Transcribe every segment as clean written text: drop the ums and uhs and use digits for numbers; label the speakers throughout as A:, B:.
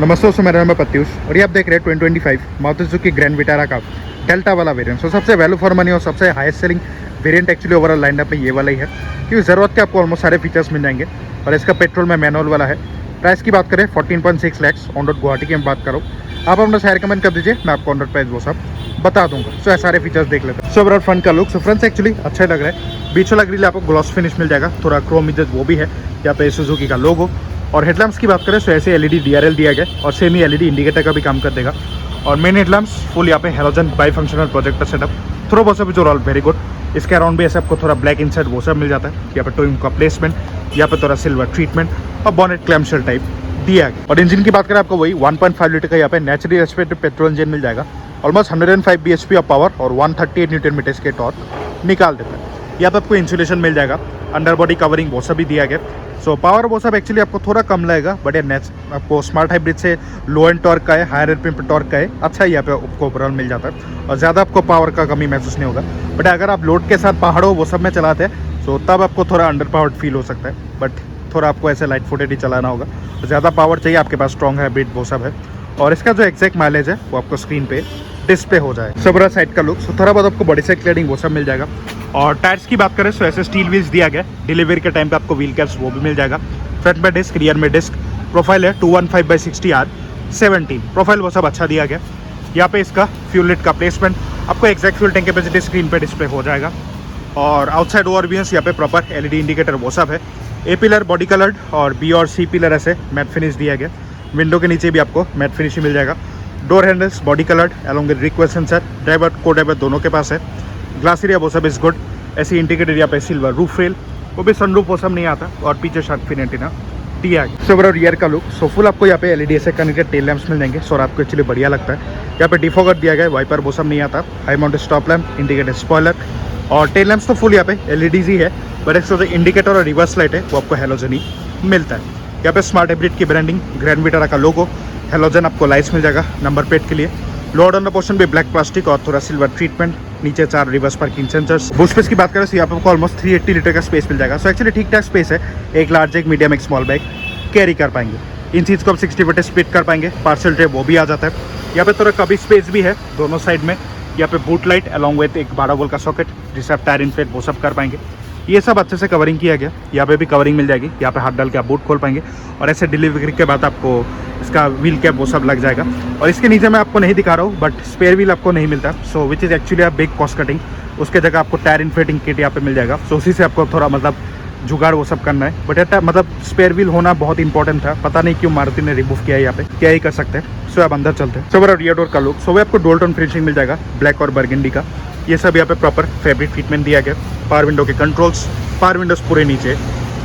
A: नमस्ते दोस्तों, मेरा नाम है प्रत्युष और ये आप देख रहे हैं 2025 मारुति सुजुकी ग्रैंड विटारा का डेल्टा वाला वेरिएंट। सो सबसे वैल्यू फॉर मनी और सबसे highest selling variant actually overall lineup में ये वाला ही है, क्योंकि ज़रूरत के आपको ऑलमोस्ट सारे फीचर्स मिल जाएंगे। और इसका पेट्रोल में मैनुअल वाला है। प्राइस की बात करें 14.6 लाख ऑन रोड गुवाहाटी की मैं बात करूँ। आप अपना शेयर कमेंट कर दीजिए, मैं आपको ऑन रोड प्राइस वो सब बता दूंगा। सो सारे फीचर्स देख लेते हैं। सो ओवरऑल फ्रंट का लुक, सो फ्रंट से एक्चुअली अच्छा लग रहा है। बीच वाला ग्रिल आपको ग्लॉस फिनिश मिल जाएगा, थोड़ा क्रोम इधर वो भी है, यहाँ पे सुजुकी का लोगो। और हेडलैम्प्स की बात करें तो ऐसे एलईडी डीआरएल दिया गया और सेम ही एलईडी इंडिकेटर का भी काम कर देगा। और मेन हेडलैम्प्स फुल यहाँ पे halogen by functional projector setup, थोड़ा बहुत सब जो ऑल वेरी गुड। इसके अराउंड भी ऐसे आपको थोड़ा ब्लैक इनसाइड वो सब मिल जाता है। यहाँ पे टोइंग का प्लेसमेंट, यहाँ पे थोड़ा सिल्वर ट्रीटमेंट और बॉनेट क्लैम्पशेल टाइप दिया गया। और इंजन की बात करें आपको वही 1.5 लीटर का यहाँ पे नेचुरली एस्पिरेटेड पेट्रोल इंजन मिल जाएगा। ऑलमोस्ट 105 bhp ऑफ पावर और 138 न्यूटन मीटर्स के टॉर्क निकाल देता है। यहाँ पे आपको इंसुलेशन मिल जाएगा, अंडर बॉडी कवरिंग वो सब भी दिया गया। सो पावर वो सब एक्चुअली आपको थोड़ा कम लगेगा, बट ये आपको स्मार्ट हाइब्रिड से लो एंड टॉर्क का है, हायर एरपीएम पे टॉर्क का है, अच्छा ही यहाँ पे आपको ओवरऑल मिल जाता है। और ज़्यादा आपको पावर का कमी महसूस नहीं होगा। बट अगर आप लोड के साथ पहाड़ों वो सब में चलाते हैं तो तब आपको थोड़ा अंडर पावर्ड फील हो सकता है। बट थोड़ा आपको ऐसे लाइट फुटेड ही चलाना होगा, ज़्यादा पावर चाहिए आपके पास, स्ट्रॉन्ग हाइब्रिड वो सब है। और इसका जो एग्जैक्ट माइलेज है वो आपको स्क्रीन पे डिस्प्ले हो जाए। सबरा साइड का लुक, थोड़ा बहुत आपको बॉडी साइड क्लैडिंग वो सब मिल जाएगा। और टायर्स की बात करें तो ऐसे स्टील व्हील्स दिया गया, डिलीवरी के टाइम पे आपको व्हील कैप्स वो भी मिल जाएगा। फ्रंट में डिस्क, रियर में डिस्क, प्रोफाइल है 215/60R17, प्रोफाइल वो सब अच्छा दिया गया। यहाँ पे इसका फ्यूल लिट का प्लेसमेंट, आपको exact fuel tank capacity screen पे डिस्प्ले हो जाएगा। और आउटसाइड ओवरव्यूएंस यहाँ पे प्रॉपर एलईडी इंडिकेटर वो सब है। ए पिलर बॉडी कलर्ड और बी और सी पिलर ऐसे मैट फिनिश दिया गया। विंडो के नीचे भी आपको मैट फिनिश ही मिल जाएगा। Door handles body coloured along with request sensor, driver को ड्राइवर दोनों के पास है। ग्लास एरिया वो सब इज गुड। ऐसी इंडिकेटर यहाँ पे सिल्वर रूफ रेल, वो भी सनरूफ वो सब नहीं आता। और पीछे शार्क फिन एंटीना दिया है। सो ओवरऑल रियर का लुक, सो फुल आपको यहाँ पे एलईडी ऐसे कनेक्टेड टेल लैंप्स मिल जाएंगे। सो आपको एक्चुअली बढ़िया लगता है। यहाँ पे डिफॉगर दिया गया है, वाइपर वो सब नहीं आता। High mounted stop lamp, indicator spoiler और टेल लैंप्स तो फुल यहाँ पे एलईडीज ही है। बट इसका जो इंडिकेटर और रिवर्स लाइट है वो आपको हेलोजन ही मिलता है। यहाँ पे स्मार्ट हाइब्रिड की ब्रांडिंग, ग्रैंड विटारा का लोगो, हेलोजन आपको लाइट्स मिल जाएगा नंबर प्लेट के लिए। लोअर ऑन द पोर्शन भी ब्लैक प्लास्टिक और थोड़ा सिल्वर ट्रीटमेंट, नीचे 4 reverse parking sensors. Boot space की बात करें तो यहाँ पे आपको ऑलमोस्ट 380 लीटर का स्पेस मिल जाएगा। सो एक्चुअली ठीक ठाक स्पेस है, एक लार्ज, एक मीडियम, एक स्मॉल बैग कैरी कर पाएंगे। इन चीज़ को आप 60 फुट स्प्लिट कर पाएंगे, पार्सल ट्रे वो भी आ जाता है। यहाँ पे थोड़ा कभी स्पेस भी है दोनों साइड में। यहाँ पे बूट लाइट अलॉन्ग विद एक 12 वोल्ट का सॉकेट, जिससे आप टायर इनफ्लेट वो सब कर पाएंगे। ये सब अच्छे से कवरिंग किया गया। यहाँ पे भी कवरिंग मिल जाएगी, यहाँ पे हाथ डाल के आप बूट खोल पाएंगे। और ऐसे डिलीवरी के बाद आपको इसका व्हील कैप वो सब लग जाएगा। और इसके नीचे मैं आपको नहीं दिखा रहा हूँ, बट स्पेयर व्हील आपको नहीं मिलता। So which is actually a big cost cutting. उसके जगह आपको टायर इन्फ्लेटिंग किट यहाँ पे मिल जाएगा। सो उसी से आपको थोड़ा मतलब जुगाड़ वो सब करना है। बट मतलब स्पेयर व्हील होना बहुत इंपॉर्टेंट था, पता नहीं क्यों मारुति ने रिमूव किया है यहाँ पे, क्या ही कर सकते हैं। सो अब अंदर चलते हैं। सो मेरा रियर डोर का लुक, सो वो आपको डुअल टोन फिनिशिंग मिल जाएगा, ब्लैक और बर्गेंडी का। ये सब यहाँ पे प्रॉपर फैब्रिक ट्रीटमेंट दिया गया। पावर विंडो के कंट्रोल्स, पावर विंडोज पूरे नीचे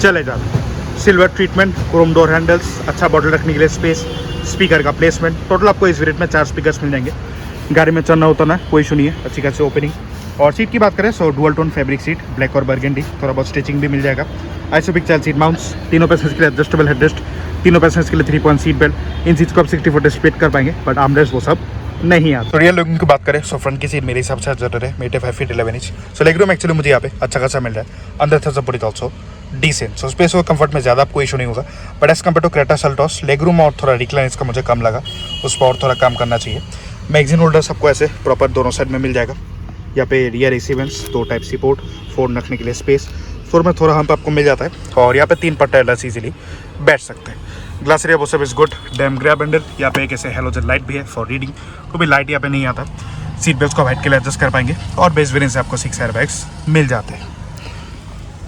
A: चले जाते हैं। Silver treatment, Chrome door handles, अच्छा बॉटल रखने के लिए स्पेस, स्पीकर का प्लेसमेंट। टोटल आपको इस वेरिएंट में 4 स्पीकर्स मिल जाएंगे। गाड़ी में चलना उतरना कोई इशू नहीं है, अच्छी खासी ओपनिंग। और सीट की बात करें so dual tone fabric seat, black और बर्गेंडी, थोड़ा बहुत स्टिचिंग भी मिल जाएगा। आइसोपिक चाइल्ड सीट माउंट्स, तीनों पैसेंजर्स के लिए एडजस्टेबल हेडरेस्ट, तीनों पैसेंजर्स के लिए 3 पॉइंट सीट बेल्ट। इन सीट्स को आप 60 फुट स्प्लिट कर पाएंगे, बट आर्मरेस्ट वो सब नहीं आता। तो रियर लुकिंग की बात करें सो फ्रंट की सीट मेरे हिसाब से जरूर है, 85 फीट 11 इंच। सो लेग रूम एक्चुअली मुझे यहाँ पे अच्छा खासा मिल रहा है। अंदर था support is also decent. So space और कंफर्ट में ज़्यादा आपको इशू नहीं होगा। But as compare to Creta Seltos, leg room और थोड़ा रिक्लाइन इसका मुझे कम लगा, उस पर और थोड़ा काम करना चाहिए। मैगजीन होल्डर सबको ऐसे प्रॉपर दोनों साइड में मिल जाएगा। यहाँ पे rear AC vents, 2 type C port, phone रखने के लिए स्पेस, फ्लोर में थोड़ा हम्प आपको मिल जाता है। और यहाँ पे 3 पट्टा एडल्ट इजीली बैठ सकते हैं। ग्लास एरिया वो सब is good. Dam grab handle, यहाँ पे एक ऐसे हेलोजन लाइट भी है फॉर रीडिंग, तो भी लाइट यहाँ पे नहीं आता। सीट बेल्ट को हाइट के लिए एडजस्ट कर पाएंगे। और बेस वेरिएंट से आपको 6 एयरबैग्स मिल जाते हैं।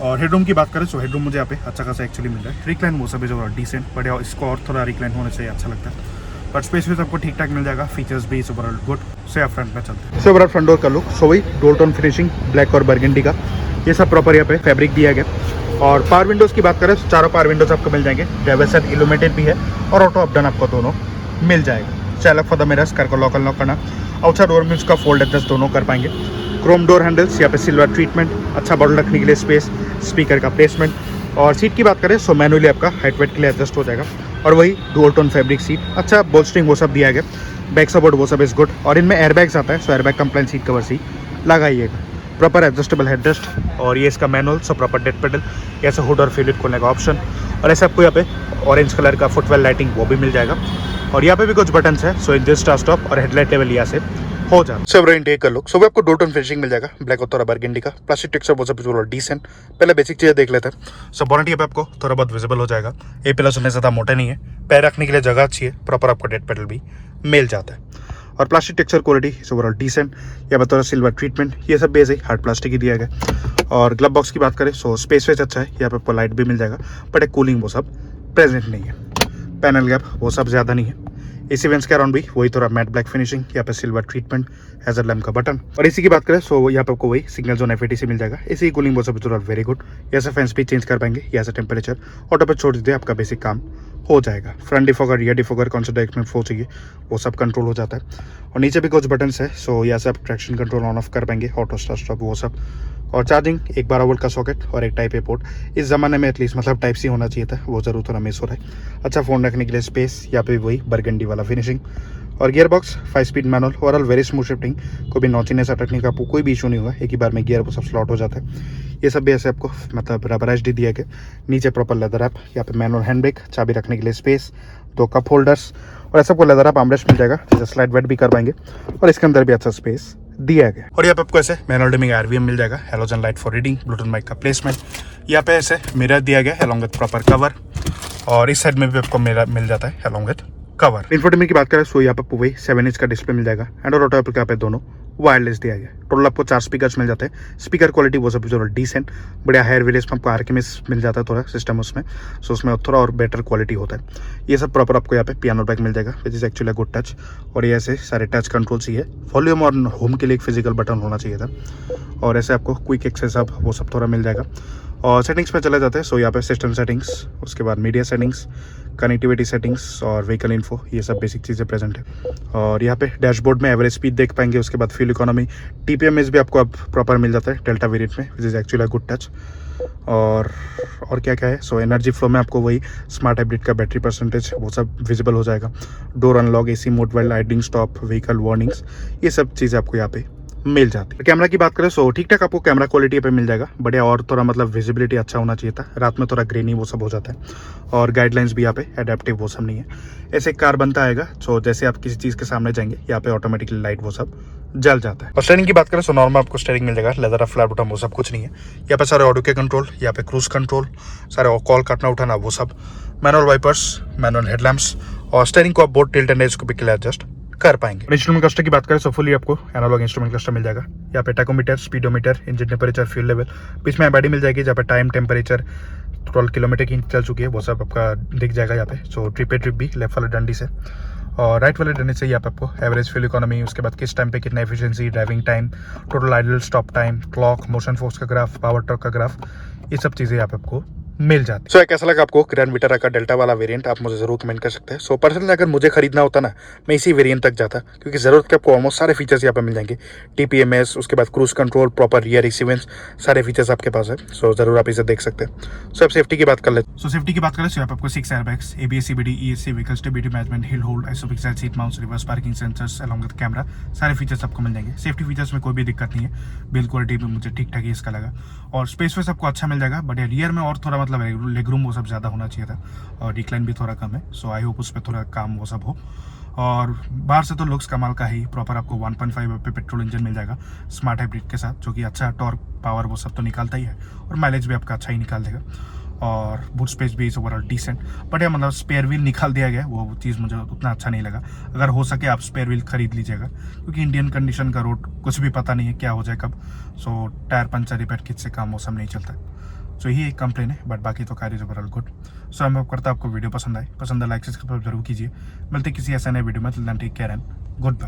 A: और हेडरूम की बात करें तो हेडरूम मुझे यहाँ पे अच्छा खासा एक्चुअली मिल रहा है। रिक्लाइन वो सब है जो डिसेंट, बट इसको और थोड़ा रिक्लाइन होना चाहिए, अच्छा लगता है। बट स्पेस भी आपको ठीक ठाक मिल जाएगा। फीचर्स भी ओवरऑल गुड। से आप फ्रंट में चलते हैं। सो ओवरऑल फ्रंट डोर का लुक, सो वही डुअल टोन फिनिशिंग, ब्लैक और बर्गेंडी का, ये सब प्रॉपर यहाँ पे फैब्रिक दिया गया। और पावर विंडोज़ की बात करें तो चारों पावर विंडोज आपको मिल जाएंगे। ड्राइवर साइड इल्यूमिनेटेड भी है और ऑटो अप डाउन आपको दोनों मिल जाएगा। चालक फॉर द मिरर्स, कार को लॉक अनलॉक करना, आउटसाइड डोर में उसका फोल्ड एडजस्ट दोनों कर पाएंगे। क्रोम डोर हैंडल्स, यहाँ पे सिल्वर ट्रीटमेंट, अच्छा बॉटल रखने के लिए स्पेस, स्पीकर का प्लेसमेंट। और सीट की बात करें सो मैनुअली आपका हाइट वेट के लिए एडजस्ट हो जाएगा। और वही डुअल टोन फैब्रिक सीट, अच्छा बोल्स्टरिंग वो सब दिया गया। बैक सपोर्ट वो सब इज गुड। और इनमें एयरबैग्स आता है, सो एयरबैग कंप्लाइंट सीट कवर सी लगाइएगा। Proper adjustable headrest. और ये इसका manual, so proper dead pedal, ऐसा हुड और फ्यूल खोलने का ऑप्शन। और ऐसे आपको यहाँ पे ऑरेंज कलर का फुटवेल लाइटिंग वो भी मिल जाएगा। और यहाँ पे भी कुछ बटन है। सो इंजन स्टार्ट स्टॉप और हेडलाइट लेवल यहाँ से हो जाता है। सब इंटेक कर लो। सो आपको डोर टोन फिनिशिंग मिल जाएगा ब्लैक और थोड़ा बर्गेंडी का। प्लास्टिक टेक्सचर वो सब थोड़ा डिसेंट। पहले बेसिक चीज़ें देख लेते हैं। सो बॉनेट यहाँ पे आपको थोड़ा बहुत विजिबल हो जाएगा। ए प्लस होने से ज़्यादा मोटा नहीं है। पैर रखने के लिए जगह अच्छी है। प्रॉपर आपको डेड पेडल भी मिल जाता है। और plastic texture quality is overall decent. यहाँ पर थोड़ा सिल्वर ट्रीटमेंट, ये सब बेस है, हार्ड प्लास्टिक ही दिया गया। और ग्लव बॉक्स की बात करें सो स्पेस वेस अच्छा है। यहाँ पे आपको लाइट भी मिल जाएगा, बट एक कूलिंग वो सब प्रेजेंट नहीं है। पैनल गैप वो सब ज़्यादा नहीं है। एसी वेंट्स के अराउंड भी वही थोड़ा मैट ब्लैक फिनिशिंग, यहाँ पे सिल्वर ट्रीटमेंट, हैजर लैम्प का बटन। और एसी की बात करें सो यहाँ पे आपको वही सिंगल जोन एफएटीसी मिल जाएगा। एसी कूलिंग वो सब थोड़ा वेरी गुड। यहाँ से फैन स्पीड चेंज कर पाएंगे, यहाँ से टेम्परेचर ऑटो पे छोड़ दीजिए, आपका बेसिक काम हो जाएगा। फ्रंट डिफॉगर, रियर डिफॉगर, कौन सा डायरेक्शन में फ्लो चाहिए वो सब कंट्रोल हो जाता है। और नीचे भी कुछ बटन है। सो यहाँ से आप ट्रैक्शन कंट्रोल ऑन ऑफ कर पाएंगे, ऑटो स्टार्ट स्टॉप वो सब। और चार्जिंग एक 12 वोल्ट का सॉकेट और एक टाइप ए पोर्ट। इस ज़माने में एटलीस्ट मतलब टाइप सी होना चाहिए था, वो ज़रूर थोड़ा मिस हो रहा है। अच्छा फ़ोन रखने के लिए स्पेस, यहाँ पे वही बर्गंडी वाला फिनिशिंग। और gear box 5 speed manual, overall very smooth shifting. कोई भी नॉचीनेस अटकने का कोई भी इशू नहीं हुआ, एक ही बार में गियर वो सब स्लॉट हो जाता है। ये सब भी ऐसे आपको मतलब रबराइज्ड दिया गया। नीचे प्रॉपर लेदर ऐप, यहाँ पे मैनुअल हैंड ब्रेक, चाबी रखने के लिए स्पेस, 2 कप होल्डर्स और ऐसा आपको लेदर ऐप आर्मरेस्ट मिल जाएगा, जैसे स्लाइड वेट भी कर पाएंगे। और इसके अंदर भी अच्छा स्पेस दिया गया। और यहाँ पे आपको ऐसे मैनुअल डिमिंग आरवीएम मिल जाएगा, halogen light for reading, Bluetooth mic का प्लेसमेंट। यहाँ पे ऐसे मिरर दिया गया अलॉन्ग विद प्रॉपर कवर। और इस साइड में भी आपको मिरर मिल जाता है अलॉन्ग विद कवर। इंफोटेनमेंट की बात करें सो यहाँ पे वही 7 इंच का डिस्प्ले मिल जाएगा। एंड्रॉइड ऑटो एप्पल यहाँ पे दोनों वायरलेस दिया गया। टोटल आपको 4 स्पीकर्स मिल जाते हैं। स्पीकर क्वालिटी वो सब थोड़ा डिसेंट, बढ़िया हायर विलेज में आपको आरकेएमएस मिल जाता है थोड़ा सिस्टम उसमें। सो उसमें थोड़ा और बेटर क्वालिटी होता है। ये सब प्रॉपर आपको यहाँ पे पियानो बैक मिल जाएगा, which is actually good touch. और ये ऐसे सारे टच कंट्रोल्स ही है। वॉल्यूम और होम के लिए एक फिजिकल बटन होना चाहिए था। और ऐसे आपको क्विक एक्सेस अब वो सब थोड़ा मिल जाएगा। और सेटिंग्स पे चले जाते हैं। सो यहाँ पे सिस्टम सेटिंग्स, उसके बाद मीडिया सेटिंग्स, कनेक्टिविटी सेटिंग्स और व्हीकल इन्फो, ये सब बेसिक चीज़ें प्रेजेंट है। और यहाँ पे डैशबोर्ड में एवरेज स्पीड देख पाएंगे। उसके बाद फ्यूल इकोनॉमी, टीपीएमएस भी आपको अब प्रॉपर मिल जाता है डेल्टा वेरिएंट में, विच इज़ एक्चुअली गुड टच। और क्या क्या है सो एनर्जी फ्लो में आपको वही स्मार्ट हाइब्रिड का बैटरी परसेंटेज वो सब विजिबल हो जाएगा। Door unlock, AC mode while lighting stop, vehicle warnings, ये सब चीज़ें आपको यहाँ पे मिल जाती है। कैमरा की बात करें सो ठीक ठाक आपको कैमरा क्वालिटी पे मिल जाएगा, बढ़िया। और थोड़ा मतलब विजिबिलिटी अच्छा होना चाहिए था, रात में थोड़ा ग्रेनी वो सब हो जाता है। और गाइडलाइंस भी यहाँ पे एडेप्टिव वो सब नहीं है। ऐसे एक कार बनता आएगा सो जैसे आप किसी चीज़ के सामने जाएंगे यहाँ पे ऑटोमेटिकली लाइट वो सब जल जाता है। और स्टीयरिंग की बात करें सो नॉर्मल आपको स्टीयरिंग मिल जाएगा, लेदर फ्लैट बटन वो सब कुछ नहीं है। यहाँ पे सारे ऑडियो के कंट्रोल, यहाँ पे क्रूज कंट्रोल, सारे कॉल काटना उठाना वो सब, मैनुअल वाइपर्स, मैनुअल हेडलैम्प्स। और स्टीयरिंग को आप बोथ टिल्ट एंड एज को भी एडजस्ट कर पाएंगे। इंस्ट्रूमेंट क्लस्टर की बात करें सो फुली आपको एनालॉग इंस्ट्रूमेंट क्लस्टर मिल जाएगा। यहाँ पे tachometer, speedometer, engine temperature, fuel level, बीच में एमआईडी मिल जाएगी जहाँ पे टाइम, टेम्परेचर, 12 किलोमीटर की चल चुकी है वो सब आपका दिख जाएगा यहाँ पे। सो ट्रिप भी लेफ्ट वाले डंडी से और राइट वाले डंडी से यहाँ पे आपको एवरेज फ्यूल इकोनॉमी, उसके बाद किस टाइम पे कितना efficiency, driving time, total idle stop time, clock, motion force का ग्राफ, पावर टॉर्क का ग्राफ, ये सब चीज़ें यहाँ पे आपको मिल जाती है। सो कैसा लगा आपको ग्रैंड विटारा का डेल्टा वाला वेरिएंट, आप मुझे जरूर कमेंट कर सकते हैं। सो पर्सनली अगर मुझे खरीदना होता ना, मैं इसी वेरिएंट तक जाता, क्योंकि जरूरत के आपको ऑलमोस्ट सारे फीचर्स यहाँ पे मिल जाएंगे। टीपीएमएस, उसके बाद cruise control, proper rear AC vents, सारे फीचर्स आपके पास है। सो जरूर आप इसे देख सकते हैं। सो अब सेफ्टी की बात कर लेते हैं। सो सेफ्टी की बात करें सो यहाँ पे आपको 6 airbags, ABS, CBD, ESC, vehicle stability management, hill hold, ISOFIX seat mounts, reverse parking sensors along with camera, सारे फीचर्स आपको मिल जाएंगे। सेफ्टी फीचर्स में कोई भी दिक्कत नहीं है, बिल्ड क्वालिटी भी मुझे ठीक ठाक ही इसका लगा। और स्पेस वेस आपको अच्छा मिल जाएगा, बट रियर में और थोड़ा मतलब लेग रूम वो सब ज़्यादा होना चाहिए था। और डिक्लाइन भी थोड़ा कम है। सो आई होप उस पर थोड़ा काम वो सब हो। और बाहर से तो लुक्स कमाल का ही, प्रॉपर आपको 1.5 पे पेट्रोल इंजन मिल जाएगा स्मार्ट हाइब्रिड के साथ, जो कि अच्छा टॉर्क, पावर वो सब तो निकालता ही है। और माइलेज भी आपका अच्छा ही निकाल देगा। और बूट स्पेस भी इज ओवरऑल डिसेंट, बट ये मतलब स्पेयर व्हील निकाल दिया गया, वो चीज़ मुझे उतना अच्छा नहीं लगा। अगर हो सके आप स्पेयर व्हील खरीद लीजिएगा, क्योंकि इंडियन कंडीशन का रोड कुछ भी पता नहीं है क्या हो जाए कब। सो टायर पंचर, रिपेयर किट से काम वो सब नहीं चलता। सो यही एक कंप्लेन है, बट बाकी तो कार इज ओवरऑल गुड। सो मैं करता आपको वीडियो पसंद आए, लाइक सब्सक्राइब जरूर कीजिए। मिलते किसी ऐसा नए वीडियो में, take care and good bye.